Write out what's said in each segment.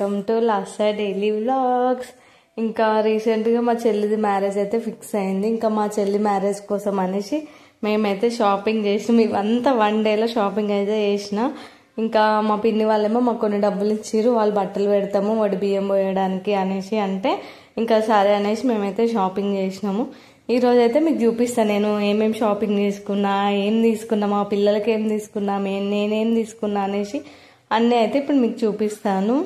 Welcome to లాస్టా daily vlogs. ఇంకా రీసెంట్గా మా చెల్లిది మ్యారేజ్ అయితే ఫిక్స్ అయింది. ఇంకా మా చెల్లి మ్యారేజ్ కోసం అనేసి మేమైతే షాపింగ్ చేసినాం. ఇవంతా 1 డేలో షాపింగ్ అయితే చేసిన. ఇంకా మా పిన్ని వాళ్ళేమో మాకు కొన్ని డబ్బులు ఇచ్చిర్రు, వాళ్ళు బట్టలు పెడతాము వడి బియ్యం పోయడానికి అనేసి అంటే ఇంకా సరే అనేసి మేమైతే షాపింగ్ చేసినాము. ఈరోజు అయితే మీకు చూపిస్తాను నేను ఏమేమి షాపింగ్ చేసుకున్నా, ఏం తీసుకున్నా, మా పిల్లలకి ఏం తీసుకున్నా, నేనేం తీసుకున్నా అనేసి అన్నీ అయితే ఇప్పుడు మీకు చూపిస్తాను.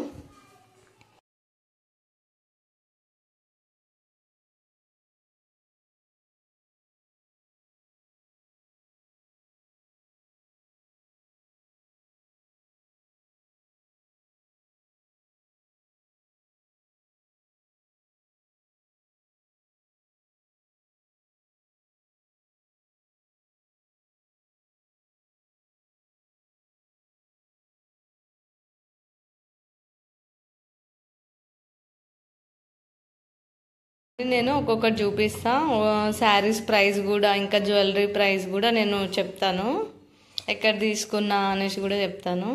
నేను ఒక్కొక్కటి చూపిస్తా, శారీస్ ప్రైస్ కూడా ఇంకా జ్యువెలరీ ప్రైస్ కూడా నేను చెప్తాను, ఎక్కడ తీసుకున్నా అనేసి కూడా చెప్తాను.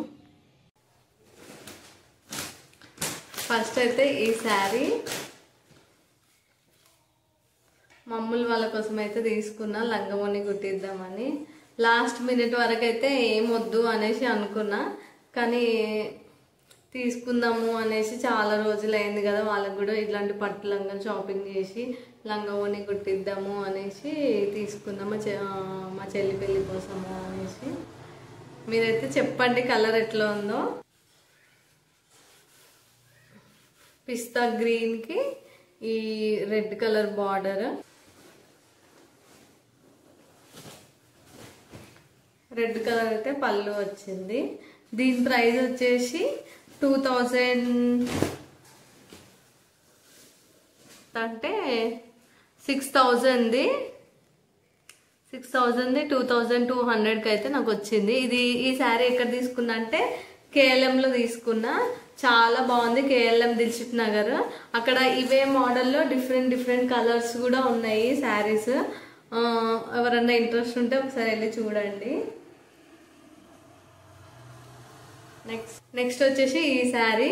ఫస్ట్ అయితే ఈ శారీ మమ్మల్ని వాళ్ళ కోసం అయితే తీసుకున్నా, లంగమోని కుట్టిద్దామని. లాస్ట్ మినిట్ వరకు అయితే ఏమొద్దు అనేసి అనుకున్నా, కానీ తీసుకుందాము అనేసి చాలా రోజులు అయింది కదా, వాళ్ళకు కూడా ఇట్లాంటి పట్టు లంగాలు షాపింగ్ చేసి లంగమోని కుట్టిద్దాము అనేసి తీసుకుందాము మా చెల్లి పెళ్ళి కోసము అనేసి. మీరైతే చెప్పండి కలర్ ఎట్లా ఉందో. పిస్తా గ్రీన్కి ఈ red colour border, red colour అయితే పళ్ళు వచ్చింది. దీని ప్రైస్ వచ్చేసి 2000 అంటే 6000ది 2200కి అయితే నాకు వచ్చింది. ఈ శారీ ఎక్కడ తీసుకున్నా అంటే కేఎల్ఎంలో తీసుకున్నా. చాలా బాగుంది. కేఎల్ఎం దిల్షుక్ నగర్. అక్కడ ఇవే మోడల్లో డిఫరెంట్ కలర్స్ కూడా ఉన్నాయి శారీస్. ఎవరన్నా ఇంట్రెస్ట్ ఉంటే ఒకసారి వెళ్ళి చూడండి. నెక్స్ట్ వచ్చేసి ఈ శారీ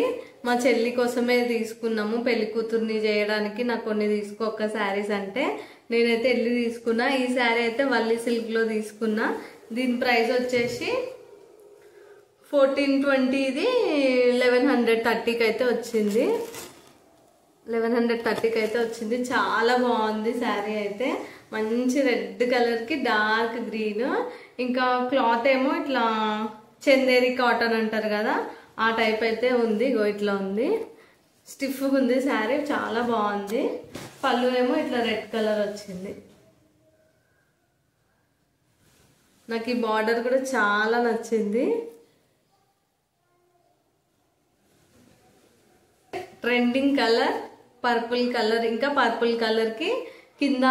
మా చెల్లి కోసమే తీసుకున్నాము, పెళ్లి కూతుర్ని చేయడానికి. నాకు కొన్ని ఒక్క శారీస్ అంటే నేనైతే వెళ్ళి తీసుకున్నా. ఈ శారీ అయితే వల్లి సిల్క్లో తీసుకున్నా. దీని ప్రైస్ వచ్చేసి 1420ది 1130కి అయితే వచ్చింది. 1130కి అయితే వచ్చింది. చాలా బాగుంది శారీ అయితే. మంచి రెడ్ కలర్కి డార్క్ గ్రీన్, ఇంకా క్లాత్ ఏమో ఇట్లా చందేరి కాటన్ అంటారు కదా, ఆ టైప్ అయితే ఉంది. ఇట్లా ఉంది, స్టిఫ్గా ఉంది శారీ, చాలా బాగుంది. పళ్ళు ఏమో ఇట్లా రెడ్ కలర్ వచ్చింది. నాకు ఈ బార్డర్ కూడా చాలా నచ్చింది. ట్రెండింగ్ కలర్ పర్పుల్ కలర్, ఇంకా పర్పుల్ కలర్కి కింద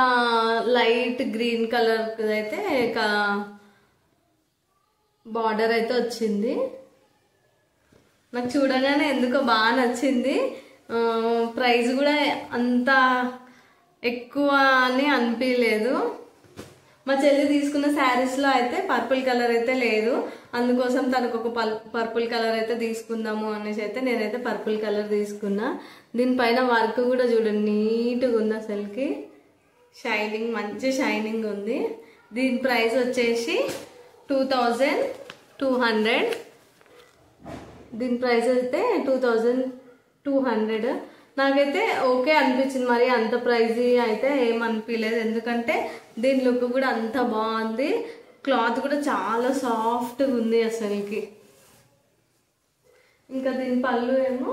లైట్ గ్రీన్ కలర్ అయితే బార్డర్ అయితే వచ్చింది. నాకు చూడగానే ఎందుకో బాగా నచ్చింది. ప్రైస్ కూడా అంత ఎక్కువ అని అనిపించలేదు. మా చెల్లి తీసుకున్న శారీస్లో అయితే పర్పుల్ కలర్ అయితే లేదు, అందుకోసం తనకు ఒక పర్పుల్ కలర్ అయితే తీసుకుందాము అనేసి అయితే నేనైతే పర్పుల్ కలర్ తీసుకున్నా. దీనిపైన వర్క్ కూడా చూడండి నీట్గా ఉంది, అసలుకి షైనింగ్, మంచి షైనింగ్ ఉంది. దీని ప్రైస్ వచ్చేసి 2200. దీని ప్రైస్ అయితే 2200. నాకైతే ఓకే అనిపించింది, మరి అంత ప్రైజ్ అయితే ఏమనిపించలేదు. ఎందుకంటే దీని లుక్ కూడా అంత బాగుంది. క్లాత్ కూడా చాలా సాఫ్ట్గా ఉంది అసలుకి. ఇంకా దీని పళ్ళు ఏమో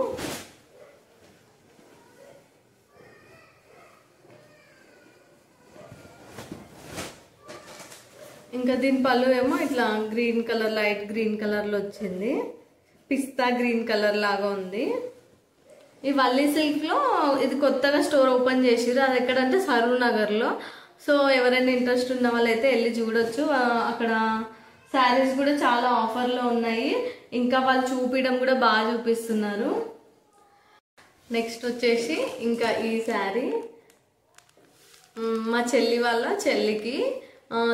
ఇట్లా గ్రీన్ కలర్, లైట్ గ్రీన్ కలర్లో వచ్చింది. పిస్తా గ్రీన్ కలర్ లాగా ఉంది. ఈ వల్లి సిల్క్లో ఇది కొత్తగా స్టోర్ ఓపెన్ చేసిర్రు. అది ఎక్కడంటే సరూర్ నగర్లో. సో ఎవరైనా ఇంట్రెస్ట్ ఉన్న వాళ్ళైతే వెళ్ళి చూడొచ్చు. అక్కడ శారీస్ కూడా చాలా ఆఫర్లో ఉన్నాయి. ఇంకా వాళ్ళు చూపించడం కూడా బాగా చూపిస్తున్నారు. నెక్స్ట్ వచ్చేసి ఇంకా ఈ శారీ మా చెల్లి వాళ్ళ చెల్లికి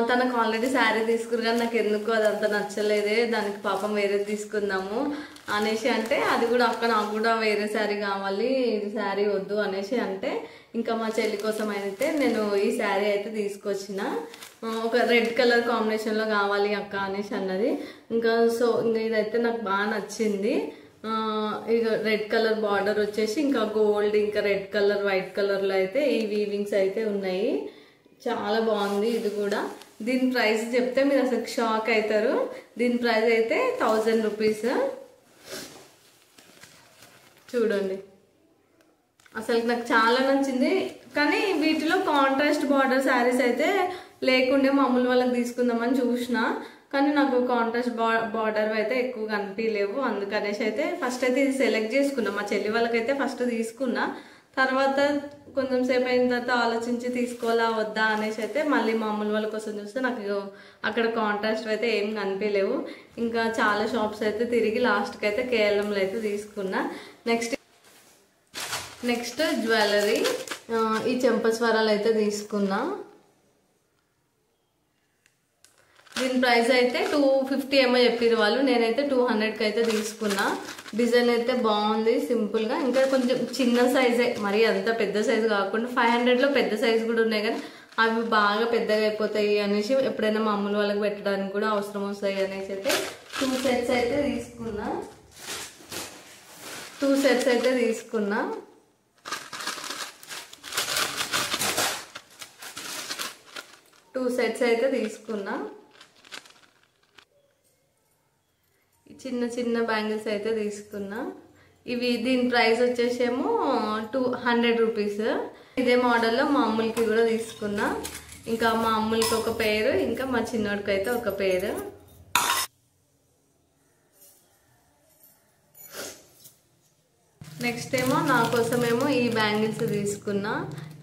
తనకు ఆల్రెడీ శారీ తీసుకురు కానీ నాకు ఎందుకు అదంతా నచ్చలేదే, దానికి పాపం వేరేది తీసుకుందాము అనేసి అంటే, అది కూడా అక్క నాకు కూడా వేరే శారీ కావాలి, ఇది శారీ వద్దు అనేసి అంటే, ఇంకా మా చెల్లి కోసం అయితే నేను ఈ శారీ అయితే తీసుకొచ్చిన. ఒక రెడ్ కలర్ కాంబినేషన్లో కావాలి అక్క అనేసి అన్నది. ఇంకా ఇదైతే నాకు బాగా నచ్చింది. ఇక రెడ్ కలర్ బార్డర్ వచ్చేసి ఇంకా గోల్డ్ ఇంకా రెడ్ కలర్ వైట్ కలర్లో అయితే ఈ వీవింగ్స్ అయితే ఉన్నాయి. చాలా బాగుంది ఇది కూడా. దీని ప్రైస్ చెప్తే మీరు అసలు షాక్ అవుతారు. దీని ప్రైస్ అయితే 1000 రూపీస్. చూడండి, అసలు నాకు చాలా నచ్చింది. కానీ వీటిలో కాంట్రాస్ట్ బార్డర్ శారీస్ అయితే లేకుండే మామూలు వాళ్ళకి తీసుకుందామని చూసిన, కానీ నాకు కాంట్రాస్ట్ బార్డర్ అయితే ఎక్కువ కనిపించలేవు. అందుకనేసి అయితే ఫస్ట్ అయితే ఇది సెలెక్ట్ చేసుకున్నా. మా చెల్లి వాళ్ళకైతే ఫస్ట్ తీసుకున్నా, తర్వాత కొంచెం సేపు అయిన తర్వాత ఆలోచించి తీసుకోవాలా వద్దా అనేసి అయితే మళ్ళీ మామూలు వాళ్ళ కోసం చూస్తే నాకు అక్కడ కాంట్రాస్ట్ అయితే ఏం కనిపించలేవు. ఇంకా చాలా షాప్స్ అయితే తిరిగి లాస్ట్కి అయితే కేరళంలో అయితే తీసుకున్నా. నెక్స్ట్ జ్యువెలరీ, ఈ చెంపస్వరాలు అయితే తీసుకున్నా. దీని ప్రైస్ అయితే 250 ఏమో చెప్పారు వాళ్ళు, నేనైతే 200కి అయితే తీసుకున్నా. డిజైన్ అయితే బాగుంది సింపుల్గా. ఇంకా కొంచెం చిన్న సైజే, మరి అంత పెద్ద సైజు కాకుండా 500లో పెద్ద సైజు కూడా ఉన్నాయి, కానీ అవి బాగా పెద్దగా అయిపోతాయి అనేసి ఎప్పుడైనా మామూలు వాళ్ళకి పెట్టడానికి కూడా అవసరం వస్తాయి అనేసి అయితే 2 సెట్స్ అయితే తీసుకున్నా. 2 సెట్స్ అయితే తీసుకున్నా. చిన్న చిన్న బ్యాంగిల్స్ అయితే తీసుకున్నా. దీని ప్రైస్ వచ్చేసేమో 200 రూపీస్. ఇదే మోడల్లో మా అమ్ములకి కూడా తీసుకున్నా. ఇంకా మా అమ్ములకి ఒక పేరు, ఇంకా మా చిన్నోడికి అయితే ఒక పేరు. నెక్స్ట్ ఏమో నా కోసమేమో ఈ బ్యాంగిల్స్ తీసుకున్నా.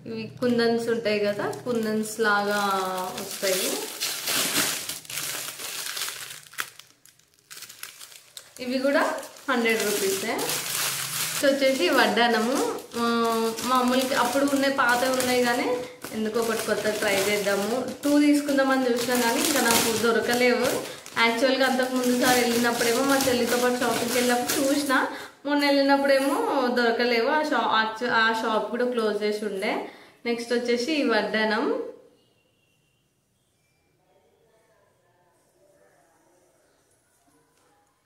ఇవి కుందన్స్ ఉంటాయి కదా, కుందన్స్ లాగా వస్తాయి. ఇవి కూడా 100 రూపీసే. వచ్చేసి వడ్డానము. మామూలుగా అప్పుడు ఉన్నాయి, పాతవి ఉన్నాయి, కానీ ఎందుకో ఒకటి కొత్త ట్రై చేద్దాము. 2 తీసుకుందామని చూసినా కానీ ఇంకా నాకు దొరకలేవు. యాక్చువల్గా అంతకుముందు సార్ వెళ్ళినప్పుడేమో మా చెల్లితో పాటు షాపింగ్కి వెళ్ళినప్పుడు చూసిన, మొన్న వెళ్ళినప్పుడేమో దొరకలేవు. ఆ షాప్ కూడా క్లోజ్ చేసి ఉండే. నెక్స్ట్ వచ్చేసి ఈ వడ్డానం.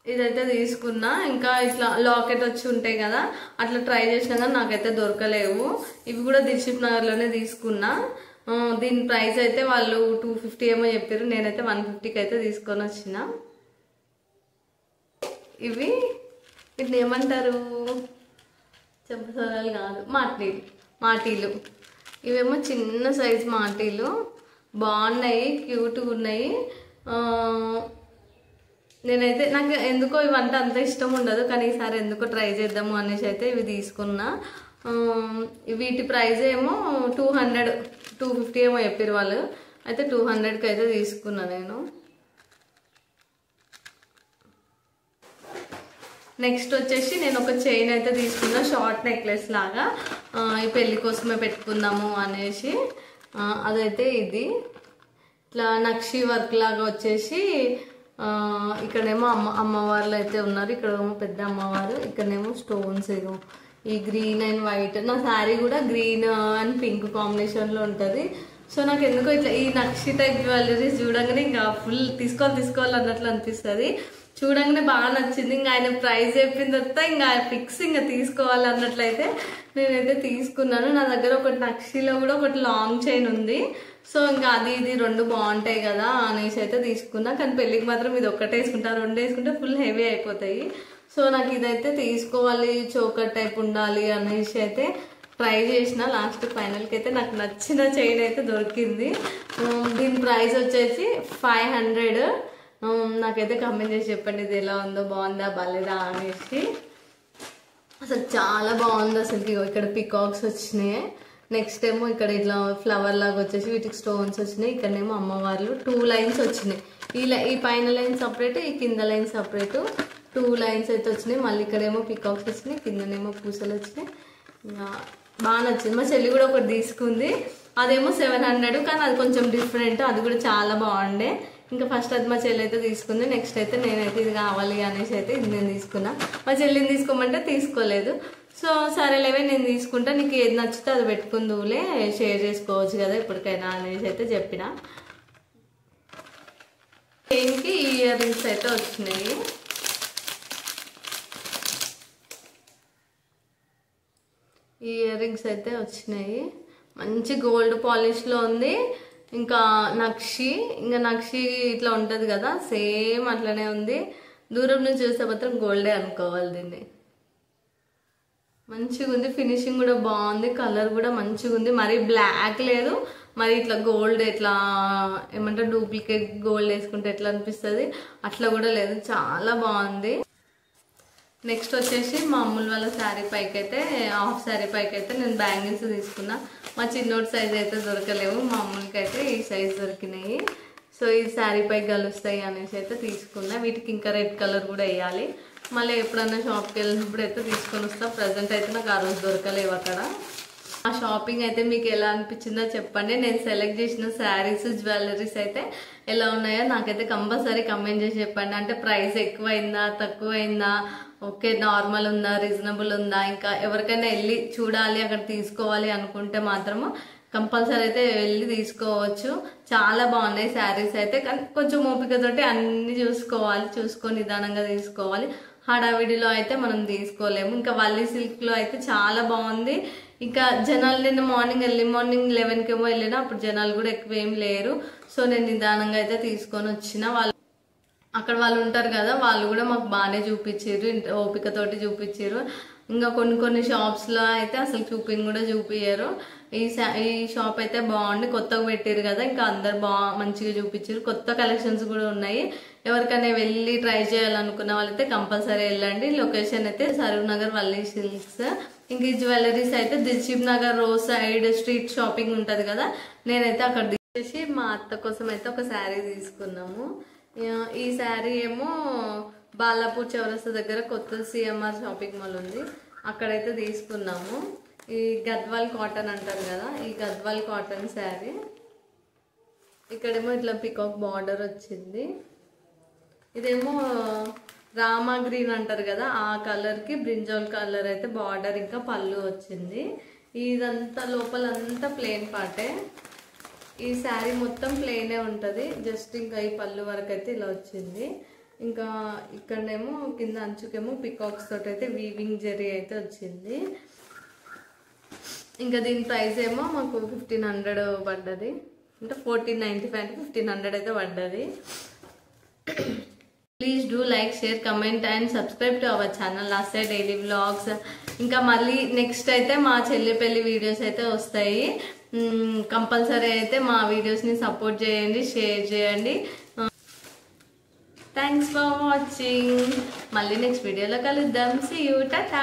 ఇదైతే తీసుకున్నా. ఇంకా ఇట్లా లాకెట్ వచ్చి ఉంటాయి కదా, అట్లా ట్రై చేసినా కానీ నాకైతే దొరకలేవు. ఇవి కూడా దిల్షుక్ నగర్లోనే తీసుకున్నా. దీని ప్రైస్ అయితే వాళ్ళు 250 ఏమో చెప్పారు, నేనైతే 150కి అయితే తీసుకొని వచ్చిన. వీటిని ఏమంటారు, చెంపసరాలు కాదు, మాటీలు. ఇవేమో చిన్న సైజ్ మాటీలు, బాగున్నాయి, క్యూట్గా ఉన్నాయి. నేనైతే నాకు ఎందుకో ఇవంటే అంత ఇష్టం ఉండదు, కానీ ఈసారి ఎందుకో ట్రై చేద్దాము అనేసి అయితే ఇవి తీసుకున్నా. వీటి ప్రైస్ ఏమో 250 ఏమో చెప్పారు వాళ్ళు, అయితే 200కి అయితే తీసుకున్నా నేను. నెక్స్ట్ వచ్చేసి నేను ఒక చైన్ అయితే తీసుకున్నా, షార్ట్ నెక్లెస్ లాగా. ఈ పెళ్లి కోసమే పెట్టుకుందాము అనేసి. అదైతే ఇది ఇట్లా నక్షి వర్క్ లాగా వచ్చేసి, ఇక్కడేమో అమ్మవార్లు అయితే ఉన్నారు. ఇక్కడేమో పెద్ద అమ్మవారు, ఇక్కడనేమో స్టోన్స్. ఈ గ్రీన్ అండ్ వైట్, నా శారీ కూడా గ్రీన్ అండ్ పింక్ కాంబినేషన్లో ఉంటుంది. సో నాకు ఎందుకో ఇట్లా ఈ నక్షి టైప్ జ్యువెలరీస్ చూడంగానే ఇంకా ఫుల్ తీసుకోవాలి అన్నట్లు అనిపిస్తుంది. చూడంగానే బాగా నచ్చింది. ఇంకా ఆయన ప్రైస్ చెప్పిన తర్వాత ఇంకా ఫిక్స్ ఇంకా తీసుకోవాలి అన్నట్లయితే నేనైతే తీసుకున్నాను. నా దగ్గర ఒకటి నక్షిలో కూడా ఒకటి లాంగ్ చైన్ ఉంది. సో ఇంకా అది ఇది 2 బాగుంటాయి కదా అనేసి అయితే తీసుకున్నా. కానీ పెళ్ళికి మాత్రం ఇది ఒక్కటే వేసుకుంటా, 2 వేసుకుంటే ఫుల్ హెవీ అయిపోతాయి. సో నాకు ఇదైతే తీసుకోవాలి, చోకర్ టైప్ ఉండాలి అనేసి అయితే ట్రై చేసిన. లాస్ట్ ఫైనల్కి అయితే నాకు నచ్చిన చైన్ అయితే దొరికింది. దీని ప్రైస్ వచ్చేసి 500. నాకైతే కమెంట్ చేసి చెప్పండి ఇది ఎలా ఉందో, బాగుందా బాలేదా అనేసి. అసలు చాలా బాగుంది అసలు. ఇక్కడ పికాక్స్ వచ్చినాయి. నెక్స్ట్ ఏమో ఇక్కడ ఇట్లా ఫ్లవర్ లాగా వచ్చేసి వీటికి స్టోన్స్ వచ్చినాయి. ఇక్కడనేమో అమ్మవార్లు 2 లైన్స్ వచ్చినాయి. ఈ పైన లైన్ సపరేట్, ఈ కింద లైన్ సపరేట్, 2 లైన్స్ అయితే వచ్చినాయి. మళ్ళీ ఇక్కడేమో పికాక్స్ వచ్చినాయి, కిందనేమో పూసలు వచ్చినాయి. బాగా నచ్చింది. మా చెల్లి కూడా ఒకటి తీసుకుంది. అదేమో 700, కానీ అది కొంచెం డిఫరెంట్, అది కూడా చాలా బాగుండే. ఇంకా ఫస్ట్ అది మా చెల్లి అయితే తీసుకుంది. నెక్స్ట్ అయితే నేనైతే ఇది కావాలి అనేసి అయితే ఇది నేను తీసుకున్నా. మా చెల్లిని తీసుకోమంటే తీసుకోలేదు. సో సరేలేవే నేను తీసుకుంటా, నీకు ఏది నచ్చితే అది పెట్టుకుందువులే, షేర్ చేసుకోవచ్చు కదా ఇప్పటికైనా అనేసి అయితే చెప్పిన. చైన్కి ఇయర్ రింగ్స్ అయితే వచ్చినాయి. ఈ ఇయర్ రింగ్స్ అయితే వచ్చినాయి, మంచి గోల్డ్ పాలిష్లో ఉంది. ఇంకా నక్షి ఇట్లా ఉంటుంది కదా, సేమ్ అట్లనే ఉంది. దూరం నుంచి చూస్తే మాత్రం గోల్డే అనుకోవాలి దీన్ని. మంచిగా ఉంది, ఫినిషింగ్ కూడా బాగుంది, కలర్ కూడా మంచిగా ఉంది. మరి బ్లాక్ లేదు, మరి ఇట్లా గోల్డ్ ఎట్లా ఏమంటారు డూప్లికేట్ గోల్డ్ వేసుకుంటే ఎట్లా అనిపిస్తుంది అట్లా కూడా లేదు, చాలా బాగుంది. నెక్స్ట్ వచ్చేసి మా అమ్ముల వాళ్ళ శారీ పైకి అయితే హాఫ్ శారీ పైకి అయితే నేను బ్యాంగిల్స్ తీసుకున్నా. మా చిన్నోటి సైజ్ అయితే దొరకలేవు, మా అమ్ములకి అయితే ఈ సైజ్ దొరికినాయి. సో ఈ శారీ పైకి కలుస్తాయి అనేసి అయితే తీసుకున్నా. వీటికి ఇంకా రెడ్ కలర్ కూడా వేయాలి. మళ్ళీ ఎప్పుడన్నా షాప్కి వెళ్ళినప్పుడు అయితే తీసుకొని వస్తా. ప్రజెంట్ అయితే నాకు ఆ రోజు దొరకలేవు అక్కడ. ఆ షాపింగ్ అయితే మీకు ఎలా అనిపించిందో చెప్పండి. నేను సెలెక్ట్ చేసిన శారీస్ జ్యువెలరీస్ అయితే ఎలా ఉన్నాయో నాకైతే కంపల్సరీ కమెంట్ చేసి చెప్పండి. అంటే ప్రైస్ ఎక్కువైందా తక్కువైందా, ఓకే నార్మల్ ఉందా రీజనబుల్ ఉందా, ఇంకా ఎవరికైనా వెళ్ళి చూడాలి అక్కడ తీసుకోవాలి అనుకుంటే మాత్రము కంపల్సరీ అయితే వెళ్ళి తీసుకోవచ్చు. చాలా బాగున్నాయి శారీస్ అయితే, కానీ కొంచెం ఓపికతోటి అన్ని చూసుకొని నిదానంగా తీసుకోవాలి. హడావిడిలో అయితే మనం తీసుకోలేము. ఇంకా వల్లి సిల్క్ లో అయితే చాలా బాగుంది. ఇంకా జనాలు నిన్న ఎర్లీ మార్నింగ్ 11 ఏమో వెళ్ళినా, అప్పుడు జనాలు కూడా ఎక్కువ ఏం లేరు. సో నేను నిదానంగా అయితే తీసుకొని వచ్చిన. అక్కడ వాళ్ళు ఉంటారు కదా, వాళ్ళు కూడా మాకు బాగానే చూపించారు, ఓపికతోటి చూపించారు. ఇంకా కొన్ని షాప్స్ లో అయితే అసలు కూడా చూపించారు. ఈ షాప్ అయితే బాగుంది, కొత్తగా పెట్టారు కదా, ఇంకా అందరు మంచిగా చూపించారు. కొత్త కలెక్షన్స్ కూడా ఉన్నాయి. ఎవరికైనా వెళ్ళి ట్రై చేయాలనుకున్న వాళ్ళైతే కంపల్సరీ వెళ్ళండి. లొకేషన్ అయితే సరూర్ నగర్ వల్లి సిల్క్స్. ఇంక ఈ జ్యువెలరీస్ అయితే Dilsukhnagar road side street shopping ఉంటది కదా, నేనైతే అక్కడ తీసేసి మా అత్త కోసం అయితే ఒక శారీ తీసుకున్నాము. ఈ శారీ ఏమో బాలాపూర్ చౌరస్తా దగ్గర కొత్త సిఎంఆర్ షాపింగ్ మాల్ ఉంది, అక్కడైతే తీసుకున్నాము. ఈ గద్వాల్ కాటన్ అంటారు కదా, ఈ గద్వాల్ కాటన్ శారీ. ఇక్కడేమో ఇట్లా పికాక్ బార్డర్ వచ్చింది. ఇదేమో రామా గ్రీన్ అంటారు కదా, ఆ కలర్కి బ్రింజాల్ కలర్ అయితే బార్డర్, ఇంకా పళ్ళు వచ్చింది. ఇదంతా లోపలంతా ప్లెయిన్ పార్టే. ఈ శారీ మొత్తం ప్లెయినే ఉంటుంది, జస్ట్ ఇంకా ఈ పళ్ళు వరకు అయితే ఇలా వచ్చింది. ఇంకా ఇక్కడేమో కింద అంచుకేమో పికాక్స్ తోటి అయితే వీవింగ్ జరీ అయితే వచ్చింది. ఇంకా దీని ప్రైస్ ఏమో మాకు 1500 పడ్డది, అంటే 1495 అంటే 1500 అయితే పడ్డది. Please do like, share, comment and subscribe to our channel last daily vlogs. ఇంకా మళ్ళీ నెక్స్ట్ అయితే మా చెల్లి పెళ్లి వీడియోస్ అయితే వస్తాయి. కంపల్సరీ అయితే మా వీడియోస్ని సపోర్ట్ చేయండి, షేర్ చేయండి. Thanks for watching. మళ్ళీ నెక్స్ట్ వీడియోలో కలుద్దాం. See you, Tata.